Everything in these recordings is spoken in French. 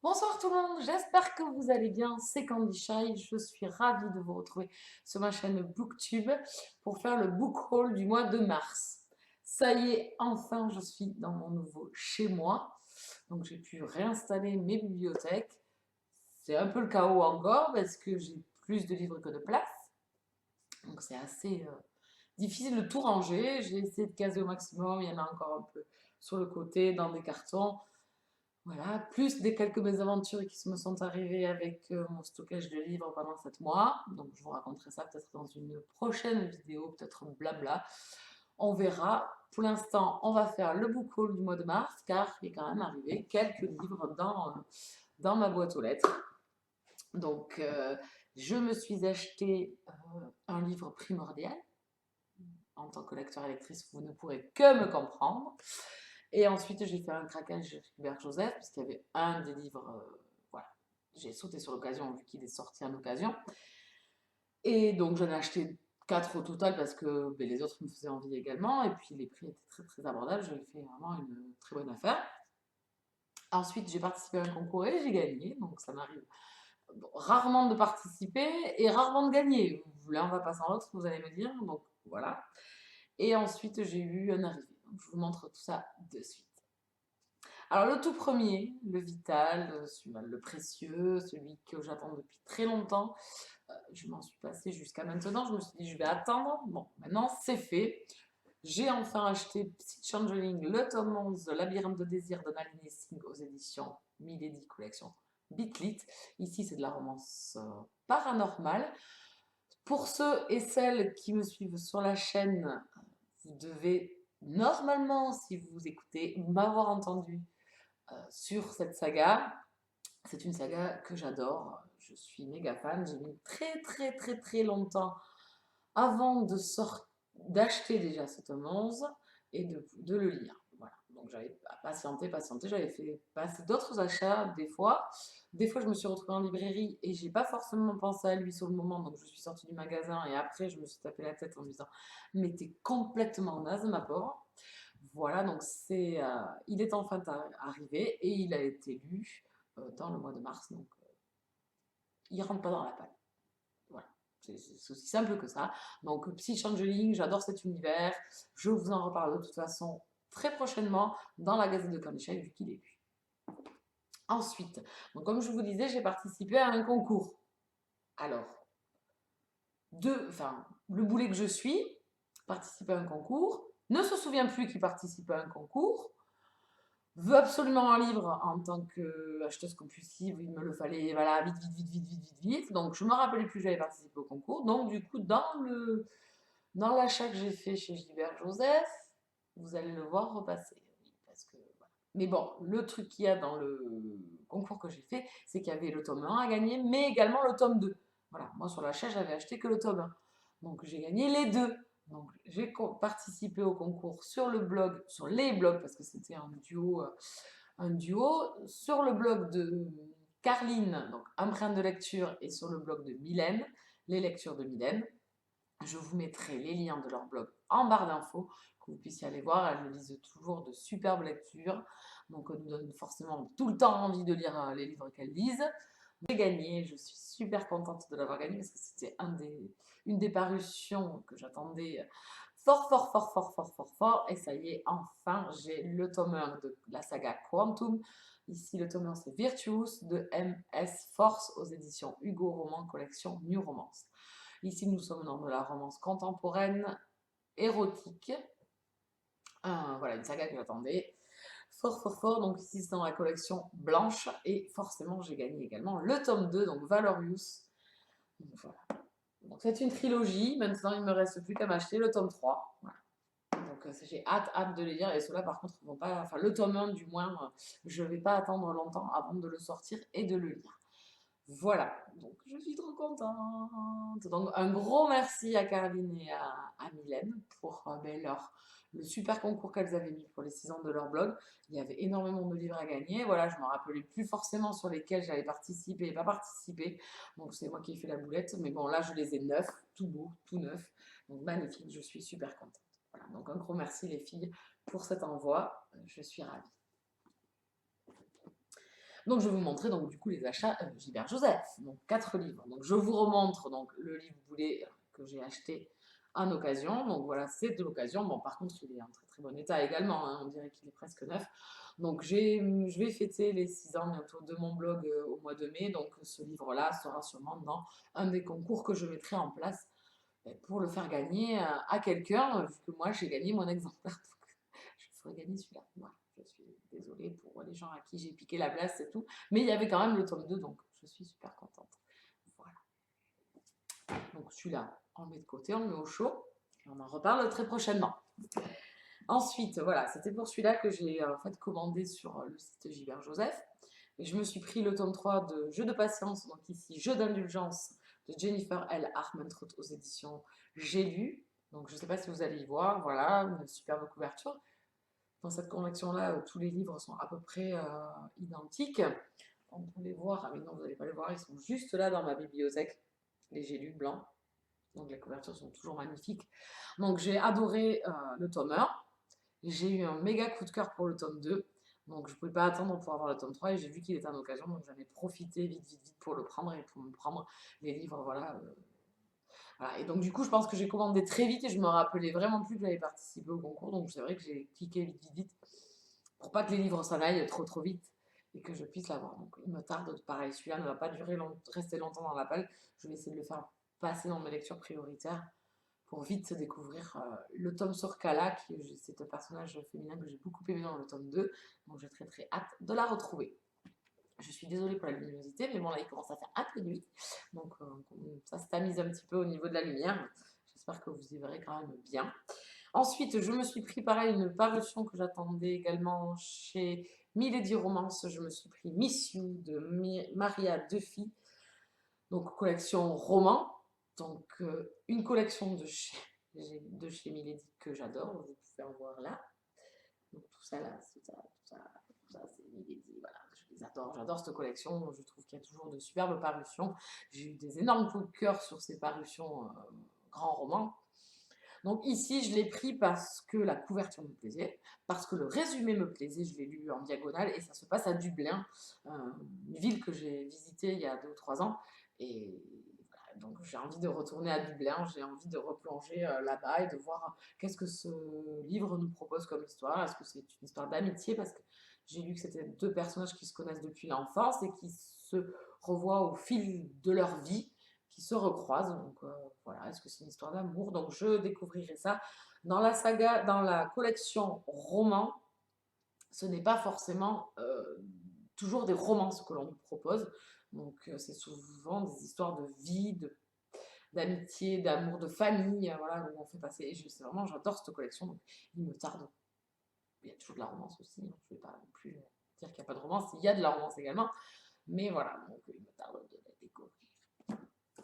Bonsoir tout le monde, j'espère que vous allez bien, c'est Candy Shy, je suis ravie de vous retrouver sur ma chaîne Booktube pour faire le book haul du mois de mars. Ça y est, enfin je suis dans mon nouveau chez moi, donc j'ai pu réinstaller mes bibliothèques. C'est un peu le chaos encore parce que j'ai plus de livres que de place, donc c'est assez difficile de tout ranger. J'ai essayé de caser au maximum, il y en a encore un peu sur le côté, dans des cartons. Voilà, plus des quelques mésaventures qui me sont arrivées avec mon stockage de livres pendant 7 mois. Donc je vous raconterai ça peut-être dans une prochaine vidéo, peut-être blabla. On verra. Pour l'instant, on va faire le book haul du mois de mars car il est quand même arrivé quelques livres dans ma boîte aux lettres. Donc je me suis acheté un livre primordial. En tant que lecteur et lectrice, vous ne pourrez que me comprendre. Et ensuite, j'ai fait un craquage chez Hubert Joseph, puisqu'il y avait un des livres. Voilà. J'ai sauté sur l'occasion, vu qu'il est sorti en occasion. Et donc, j'en ai acheté 4 au total, parce que ben, les autres me faisaient envie également. Et puis, les prix étaient très, très abordables. J'ai fait vraiment une très bonne affaire. Ensuite, j'ai participé à un concours et j'ai gagné. Donc, ça m'arrive rarement de participer et rarement de gagner. L'un va pas sans l'autre, vous allez me dire. Donc, voilà. Et ensuite, j'ai eu un arrivé. Donc, je vous montre tout ça de suite. Alors, le tout premier, le vital, le précieux, celui que j'attends depuis très longtemps, je m'en suis passée jusqu'à maintenant. Je me suis dit, je vais attendre. Bon, maintenant, c'est fait. J'ai enfin acheté Psy Changeling, le tome 11, Labyrinthe de désir de Nalini Singh aux éditions Milady Collection Bitlit. Ici, c'est de la romance paranormale. Pour ceux et celles qui me suivent sur la chaîne, vous devez normalement, si vous écoutez, m'avoir entendu sur cette saga. C'est une saga que j'adore, je suis méga fan. J'ai mis très très très très longtemps avant d'acheter déjà ce tome 11 et de le lire. Voilà. Donc j'avais patienté, j'avais fait passer d'autres achats des fois. Des fois, je me suis retrouvée en librairie et j'ai pas forcément pensé à lui sur le moment, donc je suis sortie du magasin et après, je me suis tapé la tête en me disant, mais t'es complètement naze, ma pauvre. Voilà, donc il est enfin arrivé et il a été lu dans le mois de mars, donc il rentre pas dans la palle. Voilà, c'est aussi simple que ça. Donc Psy Changeling, j'adore cet univers, je vous en reparle de toute façon très prochainement dans la Gazette de Cornichel vu qu'il est lu. Ensuite, donc comme je vous disais, j'ai participé à un concours. Alors, le boulet que je suis, participer à un concours, ne se souvient plus qu'il participe à un concours, veut absolument un livre en tant qu'acheteuse compulsive, il me le fallait, voilà, vite, vite, vite, vite, vite, vite, vite. Donc, je me rappelais plus que j'avais participé au concours. Donc, du coup, dans l'achat que j'ai fait chez Gilbert Joseph, vous allez le voir repasser. Parce que, voilà. Mais bon, le truc qu'il y a dans le concours que j'ai fait, c'est qu'il y avait le tome 1 à gagner, mais également le tome 2. Voilà, moi sur l'achat, j'avais acheté que le tome 1. Donc j'ai gagné les deux. Donc j'ai participé au concours sur le blog, sur les blogs, parce que c'était un duo, sur le blog de Carline, donc Empreinte de lecture, et sur le blog de Mylène, les lectures de Mylène. Je vous mettrai les liens de leur blog en barre d'infos, que vous puissiez aller voir. Elles lisent toujours de superbes lectures, donc nous donne forcément tout le temps envie de lire les livres qu'elles lisent. J'ai gagné, je suis super contente de l'avoir gagné parce que c'était une des parutions que j'attendais fort, fort, fort, fort, fort, fort, fort. Et ça y est, enfin, j'ai le tome 1 de la saga Quantum. Ici, le tome 1, c'est Virtuous de MS Force aux éditions Hugo Roman, collection New Romance. Ici, nous sommes dans de la romance contemporaine, érotique. Voilà, une saga que j'attendais fort, fort, fort. Donc ici, c'est dans la collection blanche. Et forcément, j'ai gagné également le tome 2, donc Valorious. Donc voilà. Donc c'est une trilogie. Maintenant, il ne me reste plus qu'à m'acheter le tome 3. Voilà. Donc j'ai hâte, hâte de les lire. Et ceux-là, par contre, vont pas. Enfin, le tome 1, du moins, je ne vais pas attendre longtemps avant de le sortir et de le lire. Voilà, donc je suis trop contente. Donc un gros merci à Caroline et à Mylène pour le super concours qu'elles avaient mis pour les 6 ans de leur blog. Il y avait énormément de livres à gagner. Voilà, je ne me rappelais plus forcément sur lesquels j'avais participé et pas participé. Donc c'est moi qui ai fait la boulette. Mais bon, là, je les ai neufs, tout beau, tout neuf. Donc magnifique, je suis super contente. Voilà, donc un gros merci les filles pour cet envoi. Je suis ravie. Donc, je vais vous montrer donc du coup les achats Gilbert Joseph. Donc, 4 livres. Donc, je vous remontre donc le livre boulet que j'ai acheté en occasion. Donc, voilà, c'est de l'occasion. Bon, par contre, il est en très très bon état également, hein. On dirait qu'il est presque neuf. Donc, je vais fêter les 6 ans bientôt de mon blog au mois de mai. Donc, ce livre-là sera sûrement dans un des concours que je mettrai en place pour le faire gagner à quelqu'un, vu que moi, j'ai gagné mon exemplaire. Je ferai gagner celui-là. Voilà. Je suis désolée pour les gens à qui j'ai piqué la place et tout. Mais il y avait quand même le tome 2, donc je suis super contente. Voilà. Donc celui-là, on le met de côté, on le met au chaud. Et on en reparle très prochainement. Ensuite, voilà, c'était pour celui-là que j'ai en fait commandé sur le site Gilbert Joseph. Et je me suis pris le tome 3 de Jeu de patience, donc ici Jeu d'indulgence de Jennifer L. Armentrout aux éditions J'ai lu. Donc je ne sais pas si vous allez y voir, voilà, une superbe couverture. Dans cette collection-là, tous les livres sont à peu près identiques. On peut les voir, ah mais non, vous n'allez pas les voir, ils sont juste là dans ma bibliothèque, les J'ai lu blancs. Donc les couvertures sont toujours magnifiques. Donc j'ai adoré le tome 1. J'ai eu un méga coup de cœur pour le tome 2. Donc je ne pouvais pas attendre pour avoir le tome 3 et j'ai vu qu'il était en occasion. Donc j'en ai profité vite pour le prendre et pour me prendre les livres, voilà. Voilà. Et donc du coup, je pense que j'ai commandé très vite et je me rappelais vraiment plus que j'avais participé au concours. Donc c'est vrai que j'ai cliqué vite pour pas que les livres s'en aillent trop vite et que je puisse l'avoir. Donc il me tarde, pareil, celui-là ne va pas rester longtemps dans la palle. Je vais essayer de le faire passer dans mes lectures prioritaires pour vite découvrir le tome sur Kala, qui c'est un personnage féminin que j'ai beaucoup aimé dans le tome 2, donc j'ai très hâte de la retrouver. Je suis désolée pour la luminosité, mais bon là il commence à faire un peu nuit, donc ça se tamise un petit peu au niveau de la lumière. J'espère que vous y verrez quand même bien. Ensuite, je me suis pris pareil une parution que j'attendais également chez Milady Romance. Je me suis pris Miss You de Maria Duffy, donc collection roman. Donc une collection de chez Milady que j'adore, vous pouvez en voir là. Donc tout ça là, c'est Milady, voilà, je les adore, j'adore cette collection, je trouve qu'il y a toujours de superbes parutions. J'ai eu des énormes coups de cœur sur ces parutions grands romans. Donc ici, je l'ai pris parce que la couverture me plaisait, parce que le résumé me plaisait, je l'ai lu en diagonale, et ça se passe à Dublin, une ville que j'ai visitée il y a 2 ou 3 ans, et voilà, donc j'ai envie de retourner à Dublin, j'ai envie de replonger là-bas et de voir qu'est-ce que ce livre nous propose comme histoire. Est-ce que c'est une histoire d'amitié, parce que j'ai lu que c'était 2 personnages qui se connaissent depuis l'enfance et qui se revoient au fil de leur vie, qui se recroisent. Donc voilà, est-ce que c'est une histoire d'amour? Donc je découvrirai ça. Dans la saga, dans la collection roman, ce n'est pas forcément toujours des romances que l'on nous propose. Donc c'est souvent des histoires de vie, d'amitié, d'amour, de famille, voilà, où on fait passer. Et vraiment, j'adore cette collection, donc il me tarde. Il y a toujours de la romance aussi, hein. Je ne vais pas non plus dire qu'il n'y a pas de romance, il y a de la romance également. Mais voilà, donc il me tarde de la découvrir.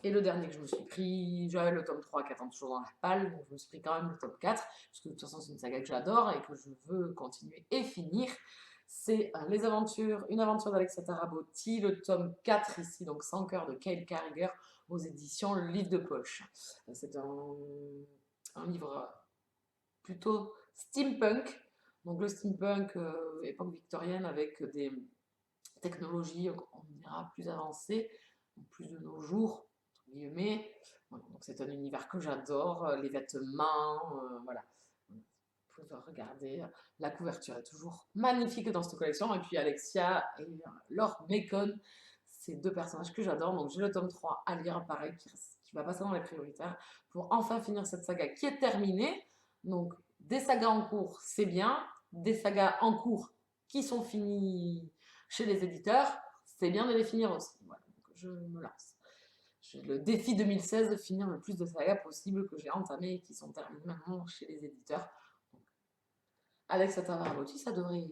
Et le dernier que je me suis pris, j'avais le tome 3 qui attend toujours dans la palle, donc je me suis pris quand même le tome 4, parce que de toute façon c'est une saga que j'adore et que je veux continuer et finir. C'est une aventure d'Alexa Tarabotti, le tome 4 ici, donc Sans cœur de Kyle Carriger, aux éditions Le Livre de Poche. C'est un livre plutôt steampunk, donc le steampunk époque victorienne avec des technologies, on dira, plus avancées, plus de nos jours, guillemets. Voilà, donc c'est un univers que j'adore, les vêtements, voilà. Vous pouvez regarder, la couverture est toujours magnifique dans cette collection. Et puis Alexia et Laure Bacon, ces 2 personnages que j'adore. Donc j'ai le tome 3 à lire, pareil, qui va passer dans les prioritaires pour enfin finir cette saga qui est terminée. Donc des sagas en cours, c'est bien. Des sagas en cours qui sont finies chez les éditeurs, c'est bien de les finir aussi. Voilà, donc je me lance. J'ai le défi 2016 de finir le plus de sagas possible que j'ai entamé et qui sont terminées maintenant chez les éditeurs. Donc, avec cette Tarabotti, ça devrait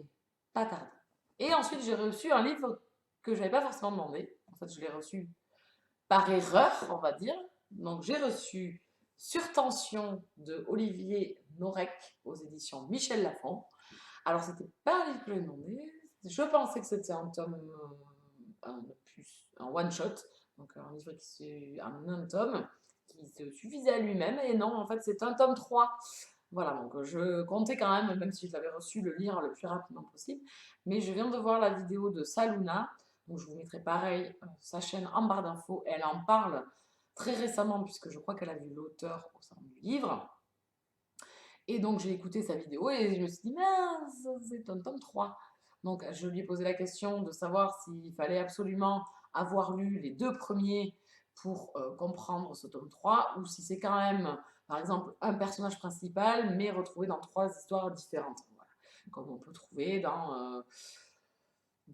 pas tarder. Et ensuite, j'ai reçu un livre que je n'avais pas forcément demandé. En fait, je l'ai reçu par erreur, on va dire. Donc, j'ai reçu Surtension de Olivier Norek aux éditions Michel Lafon. Alors, c'était pas un livre que j'ai demandé. Je pensais que c'était un tome, un one-shot, donc un livre un tome qui se suffisait à lui-même. Et non, en fait, c'est un tome 3 Voilà, donc je comptais quand même si je l'avais reçu, le lire le plus rapidement possible. Mais je viens de voir la vidéo de Saluna, donc je vous mettrai pareil sa chaîne en barre d'infos. Elle en parle très récemment, puisque je crois qu'elle a vu l'auteur au sein du livre. Et donc j'ai écouté sa vidéo et je me suis dit, mince, c'est un tome 3. Donc je lui ai posé la question de savoir s'il fallait absolument avoir lu les 2 premiers pour comprendre ce tome 3 ou si c'est quand même, par exemple, un personnage principal mais retrouvé dans 3 histoires différentes. Voilà. Comme on peut trouver par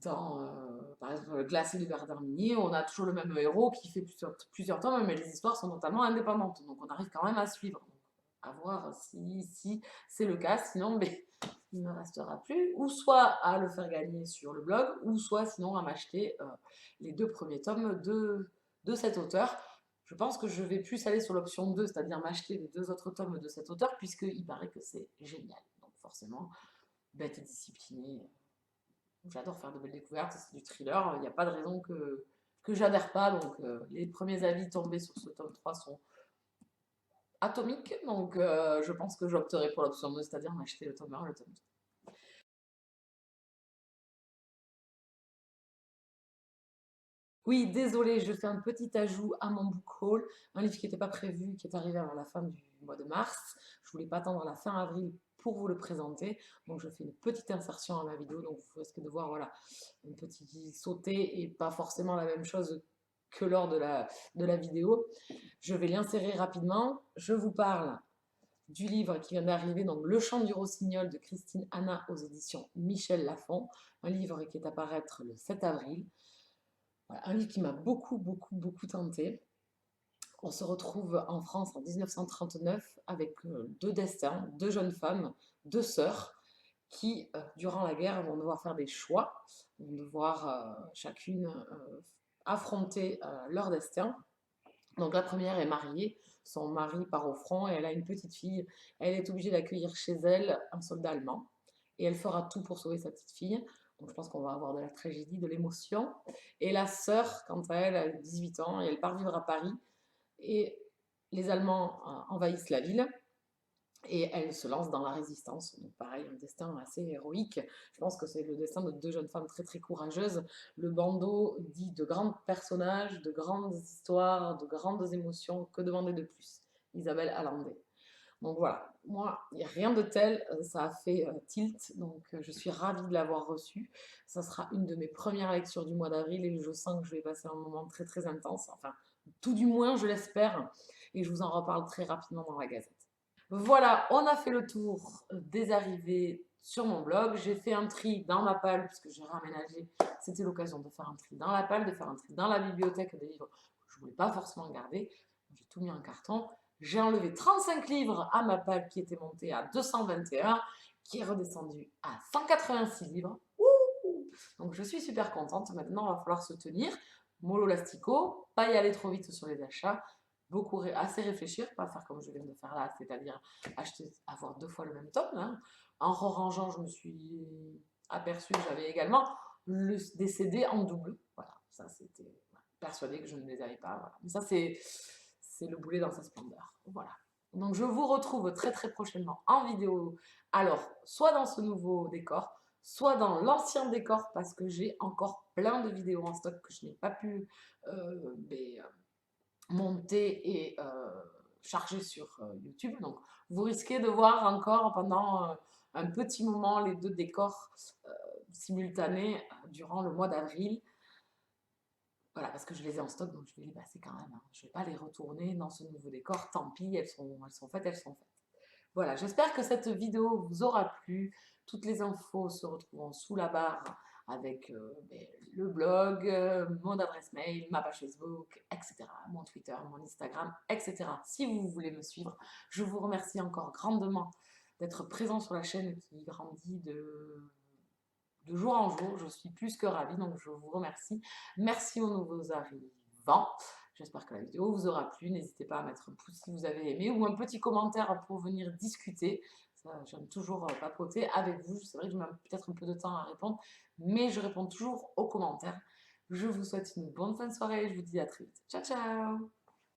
exemple, le Glacé de Bernard-Minier, on a toujours le même héros qui fait plusieurs tomes, mais les histoires sont totalement indépendantes. Donc on arrive quand même à suivre. Donc, à voir si c'est le cas, sinon il ne me restera plus, ou soit à le faire gagner sur le blog, ou soit sinon à m'acheter les 2 premiers tomes de cet auteur. Je pense que je vais plus aller sur l'option 2, c'est-à-dire m'acheter les 2 autres tomes de cet auteur, puisqu'il paraît que c'est génial. Donc forcément, bête et disciplinée. J'adore faire de belles découvertes, c'est du thriller, il n'y a pas de raison que j'adhère pas. Donc les premiers avis tombés sur ce tome 3 sont atomiques, donc je pense que j'opterai pour l'option 2, c'est-à-dire m'acheter le tome 1 et le tome 2. Oui, désolée, je fais un petit ajout à mon book haul, un livre qui n'était pas prévu, qui est arrivé avant la fin du mois de mars. Je voulais pas attendre la fin avril pour vous le présenter, donc je fais une petite insertion à ma vidéo, donc vous risquez de voir voilà, un petit sauté et pas forcément la même chose que lors de la vidéo. Je vais l'insérer rapidement. Je vous parle du livre qui vient d'arriver, donc Le Chant du Rossignol de Christine Anna aux éditions Michel Lafon, un livre qui est à paraître le 7 avril. Voilà, un livre qui m'a beaucoup tenté. On se retrouve en France en 1939 avec 2 destins, 2 jeunes femmes, 2 sœurs qui, durant la guerre, vont devoir faire des choix, vont devoir chacune affronter leur destin. Donc la première est mariée, son mari part au front et elle a une petite fille. Elle est obligée d'accueillir chez elle un soldat allemand et elle fera tout pour sauver sa petite fille. Donc je pense qu'on va avoir de la tragédie, de l'émotion. Et la sœur, quant à elle, a 18 ans et elle part vivre à Paris. Et les Allemands envahissent la ville et elle se lance dans la résistance. Donc pareil, un destin assez héroïque. Je pense que c'est le destin de 2 jeunes femmes très courageuses. Le bandeau dit de grands personnages, de grandes histoires, de grandes émotions. Que demander de plus? Isabelle Allende. Donc voilà, moi, il n'y a rien de tel, ça a fait tilt, donc je suis ravie de l'avoir reçu. Ça sera une de mes premières lectures du mois d'avril et je sens que je vais passer un moment très intense, enfin, tout du moins, je l'espère, et je vous en reparle très rapidement dans la Gazette. Voilà, on a fait le tour des arrivées sur mon blog. J'ai fait un tri dans ma palle, puisque j'ai réaménagé. C'était l'occasion de faire un tri dans la palle, de faire un tri dans la bibliothèque des livres que je ne voulais pas forcément garder. J'ai tout mis en carton. J'ai enlevé 35 livres à ma palle qui était montée à 221, qui est redescendue à 186 livres. Ouh, donc je suis super contente. Maintenant, il va falloir se tenir. Mollo lastico, pas y aller trop vite sur les achats, assez réfléchir, pas faire comme je viens de faire là, c'est-à-dire avoir 2 fois le même tome. Hein. En rangeant, je me suis aperçue que j'avais également des CD en double. Voilà, ça c'était persuadée que je ne les avais pas. Voilà. Mais ça c'est le boulet dans sa splendeur. Voilà. Donc je vous retrouve très prochainement en vidéo. Alors, soit dans ce nouveau décor, soit dans l'ancien décor parce que j'ai encore plein de vidéos en stock que je n'ai pas pu monter et charger sur YouTube. Donc vous risquez de voir encore pendant un petit moment les 2 décors simultanés durant le mois d'avril. Voilà, parce que je les ai en stock, donc je vais les passer quand même. Hein. Je ne vais pas les retourner dans ce nouveau décor. Tant pis, elles sont faites, elles sont faites. Voilà, j'espère que cette vidéo vous aura plu. Toutes les infos se retrouvent sous la barre avec le blog, mon adresse mail, ma page Facebook, etc. Mon Twitter, mon Instagram, etc. Si vous voulez me suivre, je vous remercie encore grandement d'être présent sur la chaîne qui grandit de jour en jour. Je suis plus que ravie, donc je vous remercie. Merci aux nouveaux arrivants. J'espère que la vidéo vous aura plu. N'hésitez pas à mettre un pouce si vous avez aimé ou un petit commentaire pour venir discuter. J'aime toujours papoter avec vous. C'est vrai que je mets peut-être un peu de temps à répondre, mais je réponds toujours aux commentaires. Je vous souhaite une bonne fin de soirée et je vous dis à très vite. Ciao, ciao!